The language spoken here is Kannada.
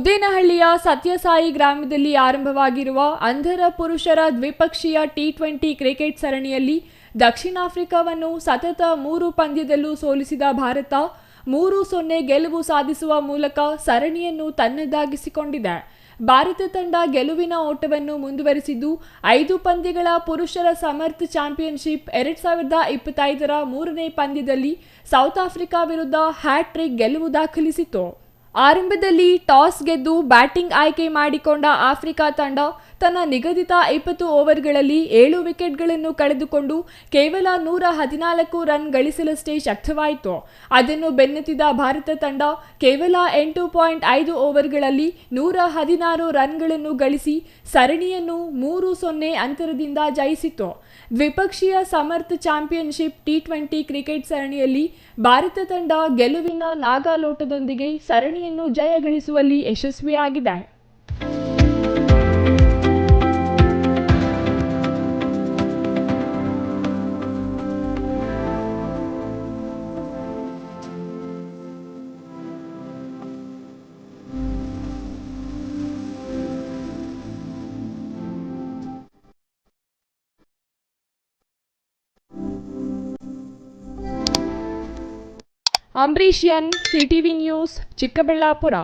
ಮುದ್ದೇನಹಳ್ಳಿಯ ಸತ್ಯಸಾಯಿ ಗ್ರಾಮದಲ್ಲಿ ಆರಂಭವಾಗಿರುವ ಅಂಧರ ಪುರುಷರ ದ್ವಿಪಕ್ಷೀಯ ಟಿ20 ಕ್ರಿಕೆಟ್ ಸರಣಿಯಲ್ಲಿ ದಕ್ಷಿಣ ಆಫ್ರಿಕಾವನ್ನು ಸತತ 3 ಪಂದ್ಯದಲ್ಲೂ ಸೋಲಿಸಿದ ಭಾರತ 3-0 ಗೆಲುವು ಸಾಧಿಸುವ ಮೂಲಕ ಸರಣಿಯನ್ನು ತನ್ನದಾಗಿಸಿಕೊಂಡಿದೆ. ಭಾರತ ತಂಡ ಗೆಲುವಿನ ಓಟವನ್ನು ಮುಂದುವರಿಸಿದ್ದು 5 ಪಂದ್ಯಗಳ ಪುರುಷರ ಸಮರ್ಥ ಚಾಂಪಿಯನ್ಶಿಪ್ 2025ರ 3ನೇ ಪಂದ್ಯದಲ್ಲಿ ಸೌತ್ ಆಫ್ರಿಕಾ ವಿರುದ್ಧ ಹ್ಯಾಟ್ರಿಕ್ ಗೆಲುವು ದಾಖಲಿಸಿತು. ಆರಂಭದಲ್ಲಿ ಟಾಸ್ ಗೆದ್ದು ಬ್ಯಾಟಿಂಗ್ ಆಯ್ಕೆ ಮಾಡಿಕೊಂಡ ಆಫ್ರಿಕಾ ತಂಡ ತನ್ನ ನಿಗದಿತ 20 ಓವರ್ಗಳಲ್ಲಿ 7 ವಿಕೆಟ್ಗಳನ್ನು ಕಳೆದುಕೊಂಡು ಕೇವಲ 114 ರನ್ ಗಳಿಸಲಷ್ಟೇ ಶಕ್ತವಾಯಿತು. ಅದನ್ನು ಬೆನ್ನತ್ತಿದ ಭಾರತ ತಂಡ ಕೇವಲ 8.5 ಓವರ್ಗಳಲ್ಲಿ 116 ರನ್ಗಳನ್ನು ಗಳಿಸಿ ಸರಣಿಯನ್ನು 3-0 ಅಂತರದಿಂದ ಜಯಿಸಿತು. ದ್ವಿಪಕ್ಷೀಯ ಸಮರ್ಥ ಚಾಂಪಿಯನ್ಶಿಪ್ ಟಿ20 ಕ್ರಿಕೆಟ್ ಸರಣಿಯಲ್ಲಿ ಭಾರತ ತಂಡ ಗೆಲುವಿನ ನಾಗಾಲೋಟದೊಂದಿಗೆ ಸರಣಿಯನ್ನು ಜಯಗಳಿಸುವಲ್ಲಿ ಯಶಸ್ವಿಯಾಗಿದೆ. Ambareesh N, CTV news, Chikkaballapur.